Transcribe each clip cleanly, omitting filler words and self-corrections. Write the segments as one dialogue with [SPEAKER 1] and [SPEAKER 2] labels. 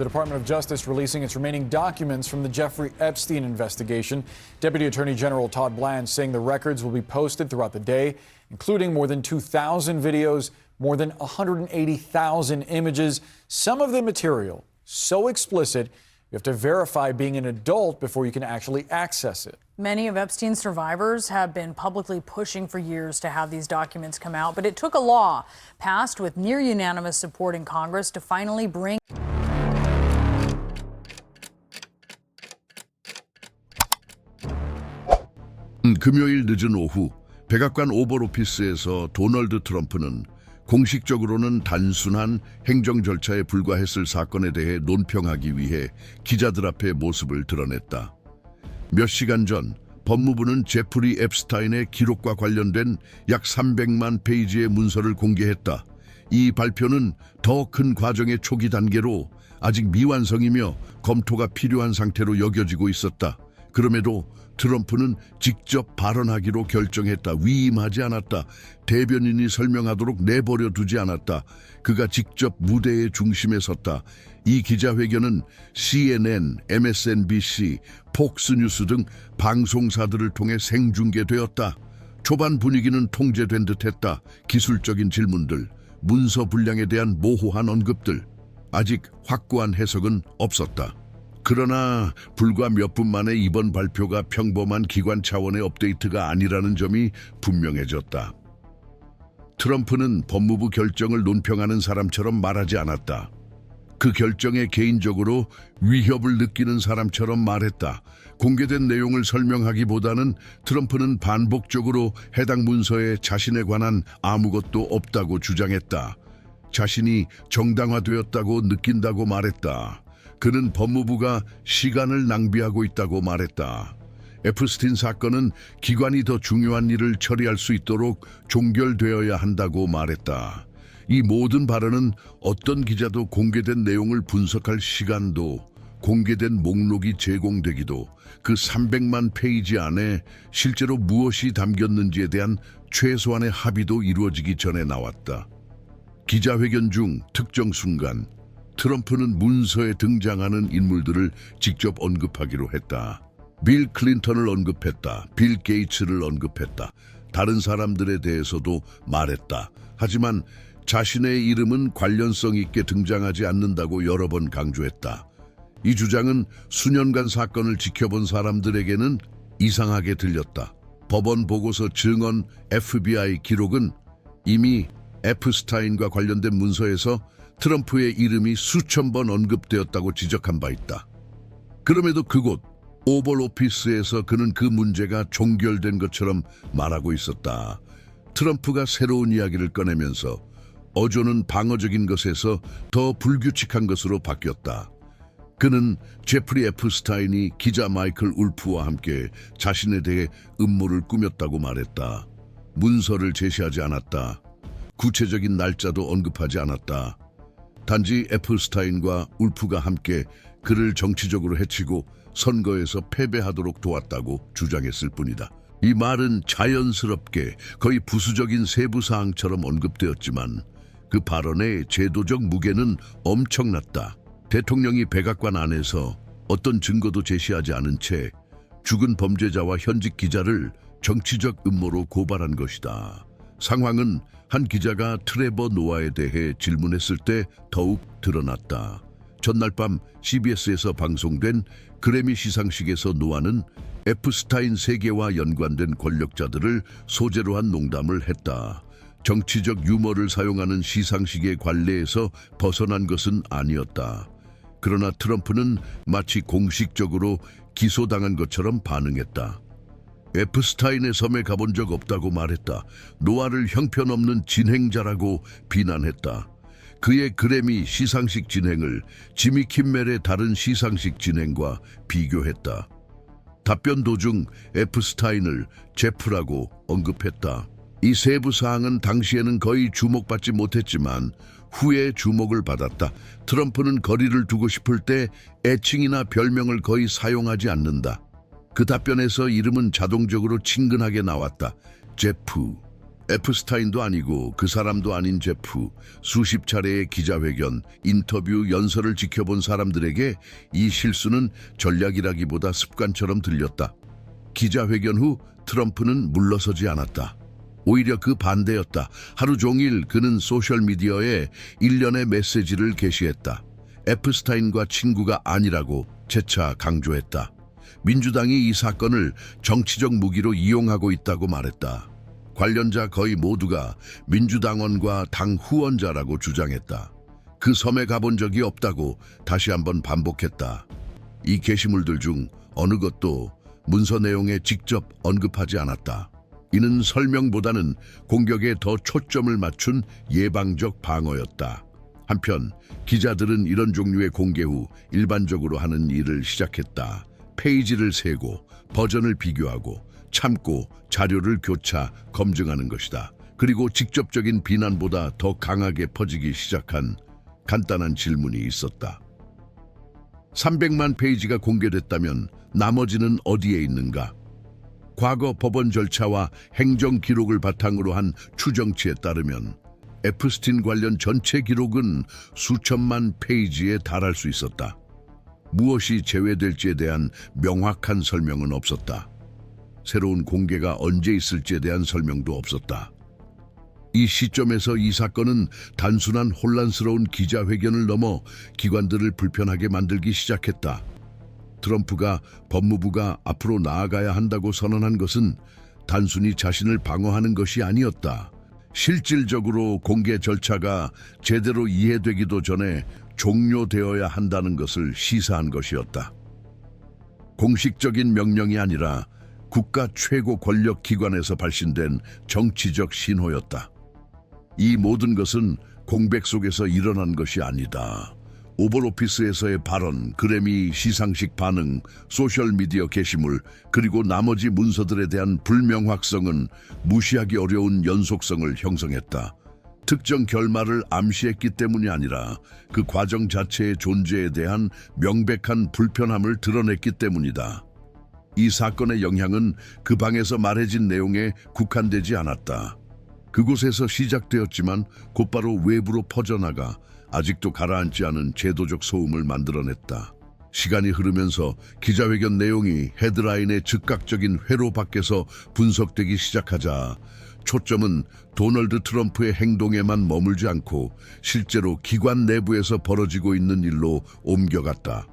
[SPEAKER 1] The Department of Justice releasing its remaining documents from the Jeffrey Epstein investigation. Deputy Attorney General Todd Blanche saying the records will be posted throughout the day, including more than 2,000 videos, more than 180,000 images. Some of the material so explicit, you have to verify being an adult before you can actually access it.
[SPEAKER 2] Many of Epstein's survivors have been publicly pushing for years to have these documents come out, but it took a law passed with near unanimous support in Congress to finally bring.
[SPEAKER 3] 금요일 늦은 오후 백악관 오벌 오피스에서 도널드 트럼프는 공식적으로는 단순한 행정 절차에 불과했을 사건에 대해 논평하기 위해 기자들 앞에 모습을 드러냈다. 몇 시간 전 법무부는 제프리 앱스타인의 기록과 관련된 약 300만 페이지의 문서를 공개했다. 이 발표는 더 큰 과정의 초기 단계로 아직 미완성이며 검토가 필요한 상태로 여겨지고 있었다. 그럼에도 트럼프는 직접 발언하기로 결정했다. 위임하지 않았다. 대변인이 설명하도록 내버려 두지 않았다. 그가 직접 무대의 중심에 섰다. 이 기자회견은 CNN, MSNBC, 폭스뉴스 등 방송사들을 통해 생중계되었다. 초반 분위기는 통제된 듯했다. 기술적인 질문들, 문서 분량에 대한 모호한 언급들, 아직 확고한 해석은 없었다. 그러나 불과 몇 분 만에 이번 발표가 평범한 기관 차원의 업데이트가 아니라는 점이 분명해졌다. 트럼프는 법무부 결정을 논평하는 사람처럼 말하지 않았다. 그 결정에 개인적으로 위협을 느끼는 사람처럼 말했다. 공개된 내용을 설명하기보다는 트럼프는 반복적으로 해당 문서에 자신에 관한 아무것도 없다고 주장했다. 자신이 정당화되었다고 느낀다고 말했다. 그는 법무부가 시간을 낭비하고 있다고 말했다. 앱스틴 사건은 기관이 더 중요한 일을 처리할 수 있도록 종결되어야 한다고 말했다. 이 모든 발언은 어떤 기자도 공개된 내용을 분석할 시간도, 공개된 목록이 제공되기도, 그 300만 페이지 안에 실제로 무엇이 담겼는지에 대한 최소한의 합의도 이루어지기 전에 나왔다. 기자회견 중 특정 순간 트럼프는 문서에 등장하는 인물들을 직접 언급하기로 했다. 빌 클린턴을 언급했다. 빌 게이츠를 언급했다. 다른 사람들에 대해서도 말했다. 하지만 자신의 이름은 관련성 있게 등장하지 않는다고 여러 번 강조했다. 이 주장은 수년간 사건을 지켜본 사람들에게는 이상하게 들렸다. 법원 보고서 증언 FBI 기록은 이미 앱스타인과 관련된 문서에서 트럼프의 이름이 수천 번 언급되었다고 지적한 바 있다. 그럼에도 그곳 오벌 오피스에서 그는 그 문제가 종결된 것처럼 말하고 있었다. 트럼프가 새로운 이야기를 꺼내면서 어조는 방어적인 것에서 더 불규칙한 것으로 바뀌었다. 그는 제프리 앱스타인이 기자 마이클 울프와 함께 자신에 대해 음모를 꾸몄다고 말했다. 문서를 제시하지 않았다. 구체적인 날짜도 언급하지 않았다. 단지 앱스타인과 울프가 함께 그를 정치적으로 해치고 선거에서 패배하도록 도왔다고 주장했을 뿐이다. 이 말은 자연스럽게 거의 부수적인 세부사항처럼 언급되었지만 그 발언의 제도적 무게는 엄청났다. 대통령이 백악관 안에서 어떤 증거도 제시하지 않은 채 죽은 범죄자와 현직 기자를 정치적 음모로 고발한 것이다. 상황은 한 기자가 트레버 노아에 대해 질문했을 때 더욱 드러났다. 전날 밤 CBS에서 방송된 그래미 시상식에서 노아는 앱스타인 세계와 연관된 권력자들을 소재로 한 농담을 했다. 정치적 유머를 사용하는 시상식의 관례에서 벗어난 것은 아니었다. 그러나 트럼프는 마치 공식적으로 기소당한 것처럼 반응했다. 앱스타인의 섬에 가본 적 없다고 말했다. 노아를 형편없는 진행자라고 비난했다. 그의 그래미 시상식 진행을 지미 킴멜의 다른 시상식 진행과 비교했다. 답변 도중 앱스타인을 제프라고 언급했다. 이 세부 사항은 당시에는 거의 주목받지 못했지만 후에 주목을 받았다. 트럼프는 거리를 두고 싶을 때 애칭이나 별명을 거의 사용하지 않는다. 그 답변에서 이름은 자동적으로 친근하게 나왔다. 제프. 에프스타인도 아니고 그 사람도 아닌 제프, 수십 차례의 기자회견, 인터뷰, 연설을 지켜본 사람들에게 이 실수는 전략이라기보다 습관처럼 들렸다. 기자회견 후 트럼프는 물러서지 않았다. 오히려 그 반대였다. 하루 종일 그는 소셜미디어에 일련의 메시지를 게시했다. 에프스타인과 친구가 아니라고 재차 강조했다. 민주당이 이 사건을 정치적 무기로 이용하고 있다고 말했다. 관련자 거의 모두가 민주당원과 당 후원자라고 주장했다. 그 섬에 가본 적이 없다고 다시 한번 반복했다. 이 게시물들 중 어느 것도 문서 내용에 직접 언급하지 않았다. 이는 설명보다는 공격에 더 초점을 맞춘 예방적 방어였다. 한편 기자들은 이런 종류의 공개 후 일반적으로 하는 일을 시작했다. 페이지를 세고 버전을 비교하고 참고 자료를 교차 검증하는 것이다. 그리고 직접적인 비난보다 더 강하게 퍼지기 시작한 간단한 질문이 있었다. 300만 페이지가 공개됐다면 나머지는 어디에 있는가? 과거 법원 절차와 행정 기록을 바탕으로 한 추정치에 따르면 에프스틴 관련 전체 기록은 수천만 페이지에 달할 수 있었다. 무엇이 제외될지에 대한 명확한 설명은 없었다. 새로운 공개가 언제 있을지에 대한 설명도 없었다. 이 시점에서 이 사건은 단순한 혼란스러운 기자회견을 넘어 기관들을 불편하게 만들기 시작했다. 트럼프가 법무부가 앞으로 나아가야 한다고 선언한 것은 단순히 자신을 방어하는 것이 아니었다. 실질적으로 공개 절차가 제대로 이해되기도 전에 종료되어야 한다는 것을 시사한 것이었다. 공식적인 명령이 아니라 국가 최고 권력 기관에서 발신된 정치적 신호였다. 이 모든 것은 공백 속에서 일어난 것이 아니다. 오벌 오피스에서의 발언, 그래미 시상식 반응, 소셜미디어 게시물, 그리고 나머지 문서들에 대한 불명확성은 무시하기 어려운 연속성을 형성했다. 특정 결말을 암시했기 때문이 아니라 그 과정 자체의 존재에 대한 명백한 불편함을 드러냈기 때문이다. 이 사건의 영향은 그 방에서 말해진 내용에 국한되지 않았다. 그곳에서 시작되었지만 곧바로 외부로 퍼져나가 아직도 가라앉지 않은 제도적 소음을 만들어냈다. 시간이 흐르면서 기자회견 내용이 헤드라인의 즉각적인 회로 밖에서 분석되기 시작하자 초점은 도널드 트럼프의 행동에만 머물지 않고 실제로 기관 내부에서 벌어지고 있는 일로 옮겨갔다.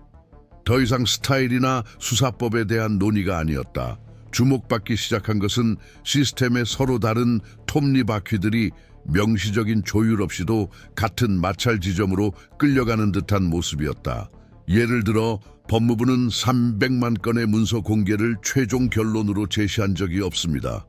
[SPEAKER 3] 더 이상 스타일이나 수사법에 대한 논의가 아니었다. 주목받기 시작한 것은 시스템의 서로 다른 톱니바퀴들이 명시적인 조율 없이도 같은 마찰 지점으로 끌려가는 듯한 모습이었다. 예를 들어 법무부는 300만 건의 문서 공개를 최종 결론으로 제시한 적이 없습니다.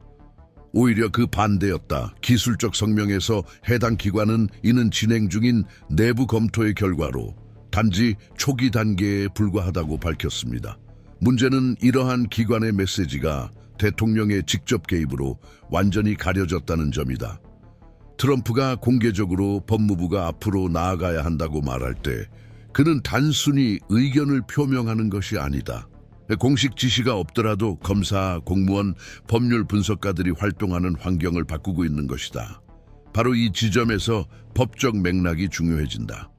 [SPEAKER 3] 오히려 그 반대였다. 기술적 성명에서 해당 기관은 이는 진행 중인 내부 검토의 결과로 단지 초기 단계에 불과하다고 밝혔습니다. 문제는 이러한 기관의 메시지가 대통령의 직접 개입으로 완전히 가려졌다는 점이다. 트럼프가 공개적으로 법무부가 앞으로 나아가야 한다고 말할 때 그는 단순히 의견을 표명하는 것이 아니다. 공식 지시가 없더라도 검사, 공무원, 법률 분석가들이 활동하는 환경을 바꾸고 있는 것이다. 바로 이 지점에서 법적 맥락이 중요해진다.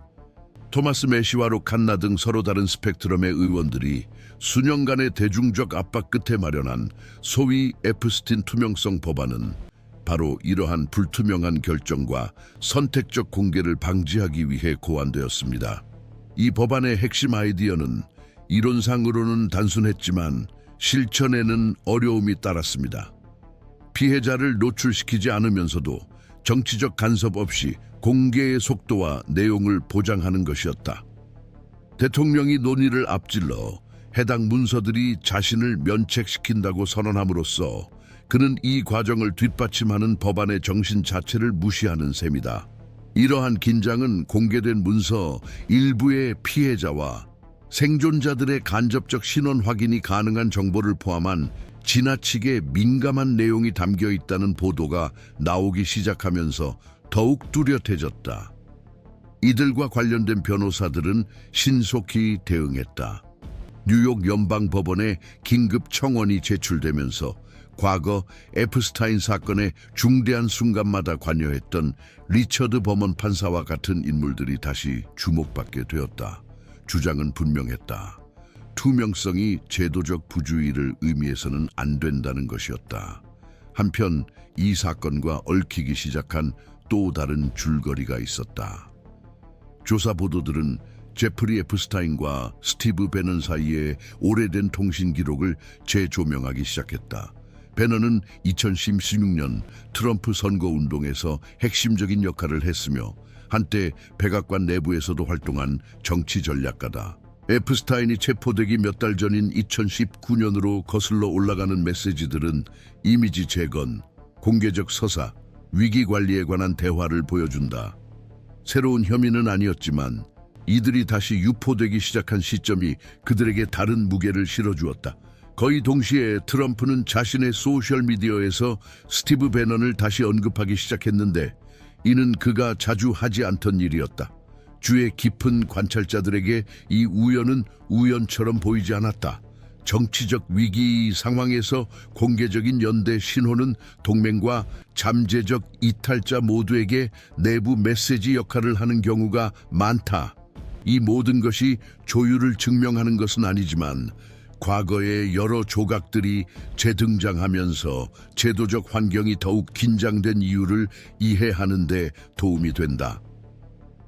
[SPEAKER 3] 토마스 메시와 로 칸나 등 서로 다른 스펙트럼의 의원들이 수년간의 대중적 압박 끝에 마련한 소위 에프스틴 투명성 법안은 바로 이러한 불투명한 결정과 선택적 공개를 방지하기 위해 고안되었습니다. 이 법안의 핵심 아이디어는 이론상으로는 단순했지만 실천에는 어려움이 따랐습니다. 피해자를 노출시키지 않으면서도 정치적 간섭 없이 공개의 속도와 내용을 보장하는 것이었다. 대통령이 논의를 앞질러 해당 문서들이 자신을 면책시킨다고 선언함으로써 그는 이 과정을 뒷받침하는 법안의 정신 자체를 무시하는 셈이다. 이러한 긴장은 공개된 문서 일부의 피해자와 생존자들의 간접적 신원 확인이 가능한 정보를 포함한 지나치게 민감한 내용이 담겨 있다는 보도가 나오기 시작하면서 더욱 뚜렷해졌다. 이들과 관련된 변호사들은 신속히 대응했다. 뉴욕 연방법원에 긴급 청원이 제출되면서 과거 에프스타인 사건의 중대한 순간마다 관여했던 리처드 버먼 판사와 같은 인물들이 다시 주목받게 되었다. 주장은 분명했다. 투명성이 제도적 부주의를 의미해서는 안 된다는 것이었다. 한편 이 사건과 얽히기 시작한 또 다른 줄거리가 있었다. 조사 보도들은 제프리 에프스타인과 스티브 배넌 사이의 오래된 통신 기록을 재조명하기 시작했다. 배넌은 2016년 트럼프 선거운동에서 핵심적인 역할을 했으며 한때 백악관 내부에서도 활동한 정치 전략가다. 에프스타인이 체포되기 몇 달 전인 2019년으로 거슬러 올라가는 메시지들은 이미지 재건, 공개적 서사, 위기 관리에 관한 대화를 보여준다. 새로운 혐의는 아니었지만 이들이 다시 유포되기 시작한 시점이 그들에게 다른 무게를 실어주었다. 거의 동시에 트럼프는 자신의 소셜미디어에서 스티브 배넌을 다시 언급하기 시작했는데 이는 그가 자주 하지 않던 일이었다. 주의 깊은 관찰자들에게 이 우연은 우연처럼 보이지 않았다. 정치적 위기 상황에서 공개적인 연대 신호는 동맹과 잠재적 이탈자 모두에게 내부 메시지 역할을 하는 경우가 많다. 이 모든 것이 조율을 증명하는 것은 아니지만 과거의 여러 조각들이 재등장하면서 제도적 환경이 더욱 긴장된 이유를 이해하는 데 도움이 된다.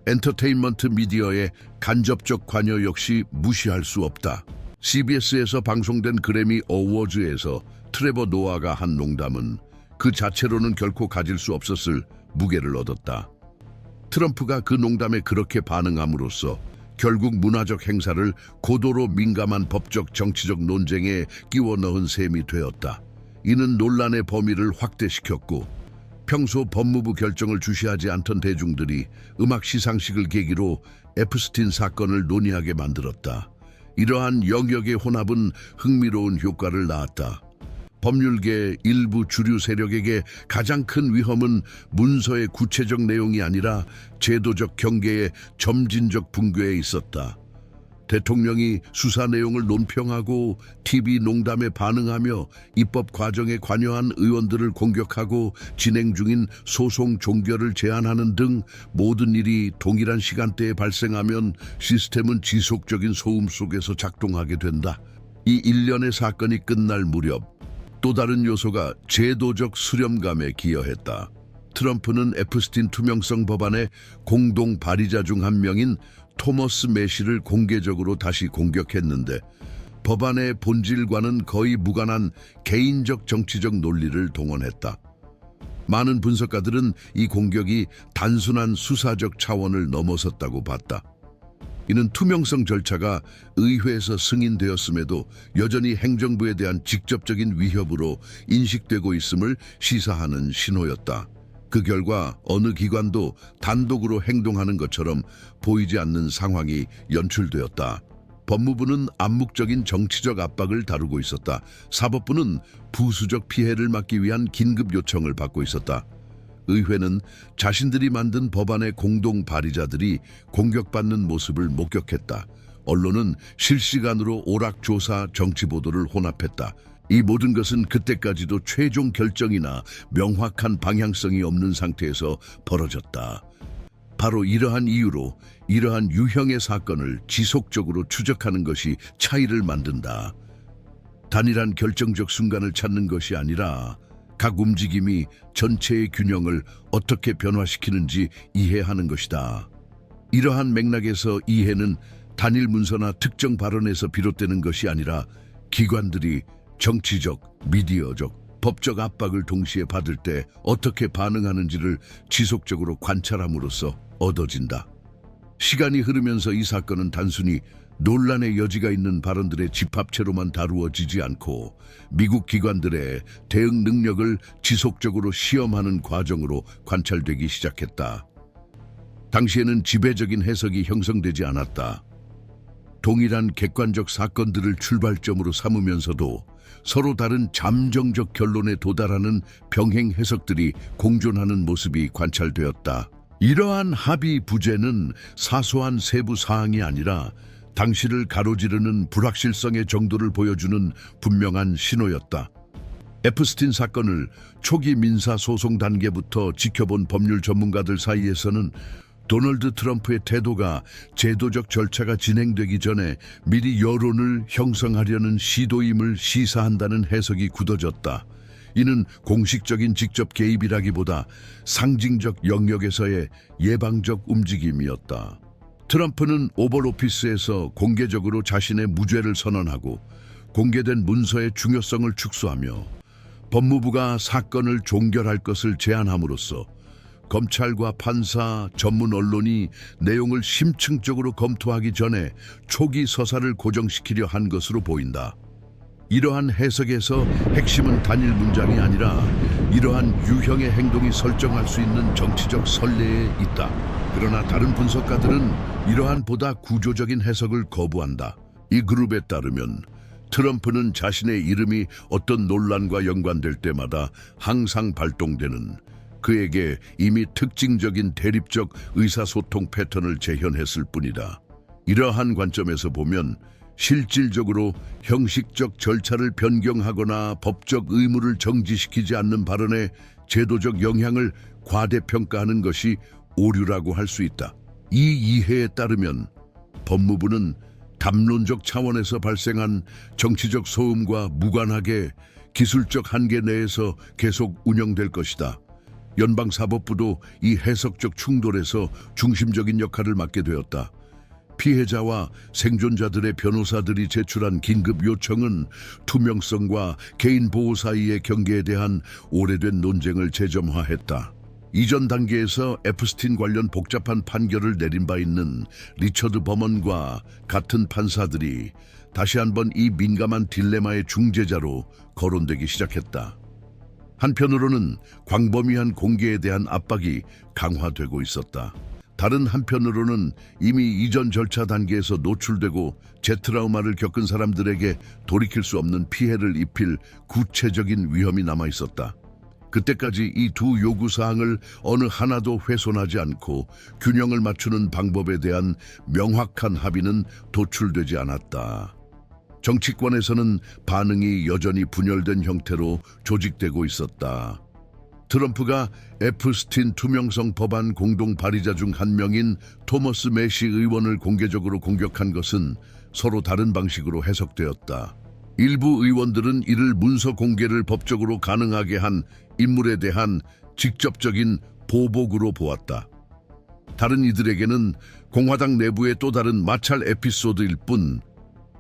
[SPEAKER 3] 엔터테인먼트 미디어의 간접적 관여 역시 무시할 수 없다. CBS에서 방송된 그래미 어워즈에서 트레버 노아가 한 농담은 그 자체로는 결코 가질 수 없었을 무게를 얻었다. 트럼프가 그 농담에 그렇게 반응함으로써 결국 문화적 행사를 고도로 민감한 법적 정치적 논쟁에 끼워 넣은 셈이 되었다. 이는 논란의 범위를 확대시켰고 평소 법무부 결정을 주시하지 않던 대중들이 음악 시상식을 계기로 에프스틴 사건을 논의하게 만들었다. 이러한 영역의 혼합은 흥미로운 효과를 낳았다. 법률계 일부 주류 세력에게 가장 큰 위험은 문서의 구체적 내용이 아니라 제도적 경계의 점진적 붕괴에 있었다. 대통령이 수사 내용을 논평하고 TV 농담에 반응하며 입법 과정에 관여한 의원들을 공격하고 진행 중인 소송 종결을 제한하는 등 모든 일이 동일한 시간대에 발생하면 시스템은 지속적인 소음 속에서 작동하게 된다. 이 일련의 사건이 끝날 무렵 또 다른 요소가 제도적 수렴감에 기여했다. 트럼프는 에프스틴 투명성 법안의 공동 발의자 중 한 명인 토머스 매시를 공개적으로 다시 공격했는데 법안의 본질과는 거의 무관한 개인적 정치적 논리를 동원했다. 많은 분석가들은 이 공격이 단순한 수사적 차원을 넘어섰다고 봤다. 이는 투명성 절차가 의회에서 승인되었음에도 여전히 행정부에 대한 직접적인 위협으로 인식되고 있음을 시사하는 신호였다. 그 결과 어느 기관도 단독으로 행동하는 것처럼 보이지 않는 상황이 연출되었다. 법무부는 암묵적인 정치적 압박을 다루고 있었다. 사법부는 부수적 피해를 막기 위한 긴급 요청을 받고 있었다. 의회는 자신들이 만든 법안의 공동 발의자들이 공격받는 모습을 목격했다. 언론은 실시간으로 오락조사 정치 보도를 혼합했다. 이 모든 것은 그때까지도 최종 결정이나 명확한 방향성이 없는 상태에서 벌어졌다. 바로 이러한 이유로 이러한 유형의 사건을 지속적으로 추적하는 것이 차이를 만든다. 단일한 결정적 순간을 찾는 것이 아니라 각 움직임이 전체의 균형을 어떻게 변화시키는지 이해하는 것이다. 이러한 맥락에서 이해는 단일 문서나 특정 발언에서 비롯되는 것이 아니라 기관들이 정치적, 미디어적, 법적 압박을 동시에 받을 때 어떻게 반응하는지를 지속적으로 관찰함으로써 얻어진다. 시간이 흐르면서 이 사건은 단순히 논란의 여지가 있는 발언들의 집합체로만 다루어지지 않고 미국 기관들의 대응 능력을 지속적으로 시험하는 과정으로 관찰되기 시작했다. 당시에는 지배적인 해석이 형성되지 않았다. 동일한 객관적 사건들을 출발점으로 삼으면서도 서로 다른 잠정적 결론에 도달하는 병행 해석들이 공존하는 모습이 관찰되었다. 이러한 합의 부재는 사소한 세부 사항이 아니라 당시를 가로지르는 불확실성의 정도를 보여주는 분명한 신호였다. 에프스틴 사건을 초기 민사 소송 단계부터 지켜본 법률 전문가들 사이에서는 도널드 트럼프의 태도가 제도적 절차가 진행되기 전에 미리 여론을 형성하려는 시도임을 시사한다는 해석이 굳어졌다. 이는 공식적인 직접 개입이라기보다 상징적 영역에서의 예방적 움직임이었다. 트럼프는 오벌 오피스에서 공개적으로 자신의 무죄를 선언하고 공개된 문서의 중요성을 축소하며 법무부가 사건을 종결할 것을 제안함으로써 검찰과 판사, 전문 언론이 내용을 심층적으로 검토하기 전에 초기 서사를 고정시키려 한 것으로 보인다. 이러한 해석에서 핵심은 단일 문장이 아니라 이러한 유형의 행동이 설정할 수 있는 정치적 선례에 있다. 그러나 다른 분석가들은 이러한 보다 구조적인 해석을 거부한다. 이 그룹에 따르면 트럼프는 자신의 이름이 어떤 논란과 연관될 때마다 항상 발동되는 그에게 이미 특징적인 대립적 의사소통 패턴을 재현했을 뿐이다. 이러한 관점에서 보면 실질적으로 형식적 절차를 변경하거나 법적 의무를 정지시키지 않는 발언에 제도적 영향을 과대평가하는 것이 오류라고 할 수 있다. 이 이해에 따르면 법무부는 담론적 차원에서 발생한 정치적 소음과 무관하게 기술적 한계 내에서 계속 운영될 것이다. 연방사법부도 이 해석적 충돌에서 중심적인 역할을 맡게 되었다. 피해자와 생존자들의 변호사들이 제출한 긴급 요청은 투명성과 개인 보호 사이의 경계에 대한 오래된 논쟁을 재점화했다. 이전 단계에서 에프스틴 관련 복잡한 판결을 내린 바 있는 리처드 버먼과 같은 판사들이 다시 한번 이 민감한 딜레마의 중재자로 거론되기 시작했다. 한편으로는 광범위한 공개에 대한 압박이 강화되고 있었다. 다른 한편으로는 이미 이전 절차 단계에서 노출되고 재트라우마를 겪은 사람들에게 돌이킬 수 없는 피해를 입힐 구체적인 위험이 남아 있었다. 그때까지 이 두 요구사항을 어느 하나도 훼손하지 않고 균형을 맞추는 방법에 대한 명확한 합의는 도출되지 않았다. 정치권에서는 반응이 여전히 분열된 형태로 조직되고 있었다. 트럼프가 에프스틴 투명성 법안 공동 발의자 중 한 명인 토머스 매시 의원을 공개적으로 공격한 것은 서로 다른 방식으로 해석되었다. 일부 의원들은 이를 문서 공개를 법적으로 가능하게 한 인물에 대한 직접적인 보복으로 보았다. 다른 이들에게는 공화당 내부의 또 다른 마찰 에피소드일 뿐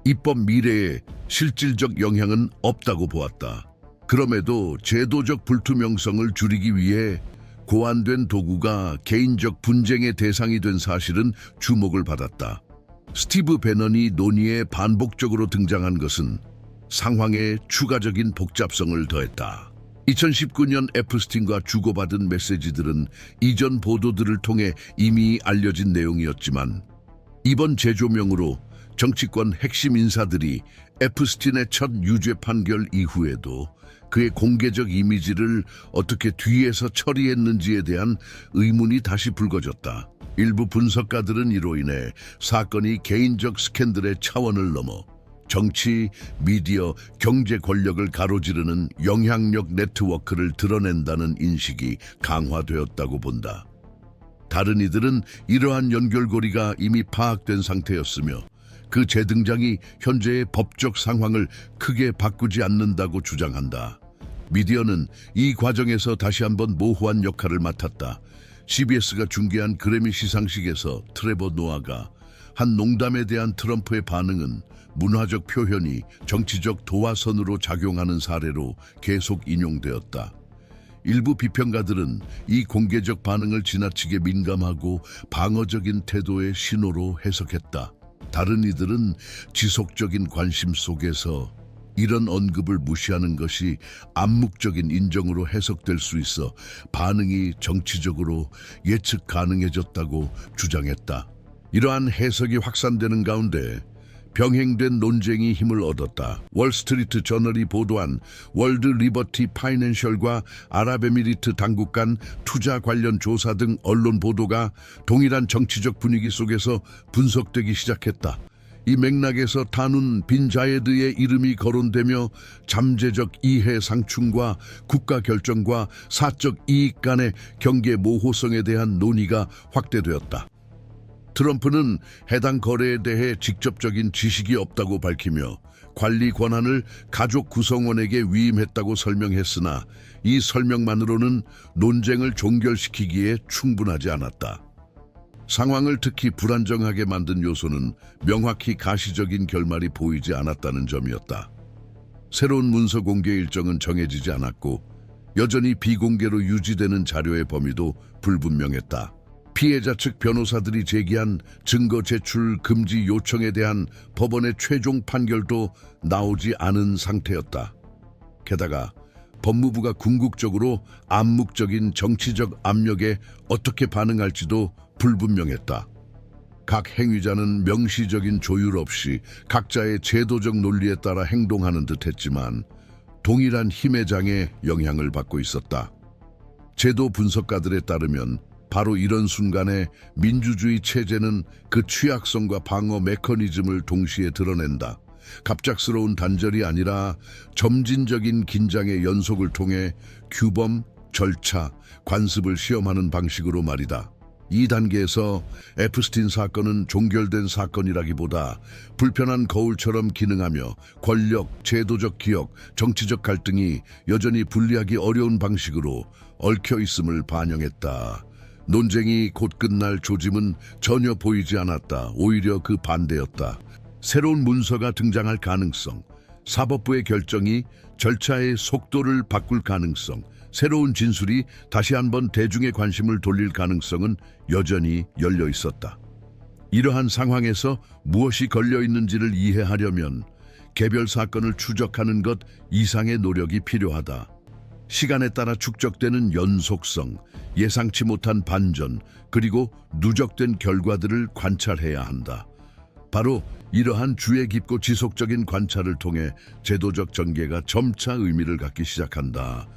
[SPEAKER 3] 입법 미래에 실질적 영향은 없다고 보았다. 그럼에도 제도적 불투명성을 줄이기 위해 고안된 도구가 개인적 분쟁의 대상이 된 사실은 주목을 받았다. 스티브 배넌이 논의에 반복적으로 등장한 것은 상황에 추가적인 복잡성을 더했다. 2019년 에프스틴과 주고받은 메시지들은 이전 보도들을 통해 이미 알려진 내용이었지만 이번 재조명으로 정치권 핵심 인사들이 에프스틴의 첫 유죄 판결 이후에도 그의 공개적 이미지를 어떻게 뒤에서 처리했는지에 대한 의문이 다시 불거졌다. 일부 분석가들은 이로 인해 사건이 개인적 스캔들의 차원을 넘어 정치, 미디어, 경제 권력을 가로지르는 영향력 네트워크를 드러낸다는 인식이 강화되었다고 본다. 다른 이들은 이러한 연결고리가 이미 파악된 상태였으며 그 재등장이 현재의 법적 상황을 크게 바꾸지 않는다고 주장한다. 미디어는 이 과정에서 다시 한번 모호한 역할을 맡았다. CBS가 중계한 그래미 시상식에서 트레버 노아가 한 농담에 대한 트럼프의 반응은 문화적 표현이 정치적 도화선으로 작용하는 사례로 계속 인용되었다. 일부 비평가들은 이 공개적 반응을 지나치게 민감하고 방어적인 태도의 신호로 해석했다. 다른 이들은 지속적인 관심 속에서 이런 언급을 무시하는 것이 암묵적인 인정으로 해석될 수 있어 반응이 정치적으로 예측 가능해졌다고 주장했다. 이러한 해석이 확산되는 가운데 병행된 논쟁이 힘을 얻었다. 월스트리트 저널이 보도한 월드 리버티 파이낸셜과 아랍에미리트 당국 간 투자 관련 조사 등 언론 보도가 동일한 정치적 분위기 속에서 분석되기 시작했다. 이 맥락에서 탄훈 빈 자예드의 이름이 거론되며 잠재적 이해 상충과 국가 결정과 사적 이익 간의 경계 모호성에 대한 논의가 확대되었다. 트럼프는 해당 거래에 대해 직접적인 지식이 없다고 밝히며 관리 권한을 가족 구성원에게 위임했다고 설명했으나 이 설명만으로는 논쟁을 종결시키기에 충분하지 않았다. 상황을 특히 불안정하게 만든 요소는 명확히 가시적인 결말이 보이지 않았다는 점이었다. 새로운 문서 공개 일정은 정해지지 않았고 여전히 비공개로 유지되는 자료의 범위도 불분명했다. 피해자 측 변호사들이 제기한 증거 제출 금지 요청에 대한 법원의 최종 판결도 나오지 않은 상태였다. 게다가 법무부가 궁극적으로 암묵적인 정치적 압력에 어떻게 반응할지도 불분명했다. 각 행위자는 명시적인 조율 없이 각자의 제도적 논리에 따라 행동하는 듯했지만 동일한 힘의 장에 영향을 받고 있었다. 제도 분석가들에 따르면 바로 이런 순간에 민주주의 체제는 그 취약성과 방어 메커니즘을 동시에 드러낸다. 갑작스러운 단절이 아니라 점진적인 긴장의 연속을 통해 규범, 절차, 관습을 시험하는 방식으로 말이다. 이 단계에서 에프스틴 사건은 종결된 사건이라기보다 불편한 거울처럼 기능하며 권력, 제도적 기억, 정치적 갈등이 여전히 분리하기 어려운 방식으로 얽혀 있음을 반영했다. 논쟁이 곧 끝날 조짐은 전혀 보이지 않았다. 오히려 그 반대였다. 새로운 문서가 등장할 가능성, 사법부의 결정이 절차의 속도를 바꿀 가능성, 새로운 진술이 다시 한번 대중의 관심을 돌릴 가능성은 여전히 열려 있었다. 이러한 상황에서 무엇이 걸려 있는지를 이해하려면 개별 사건을 추적하는 것 이상의 노력이 필요하다. 시간에 따라 축적되는 연속성, 예상치 못한 반전, 그리고 누적된 결과들을 관찰해야 한다. 바로 이러한 주의 깊고 지속적인 관찰을 통해 제도적 전개가 점차 의미를 갖기 시작한다.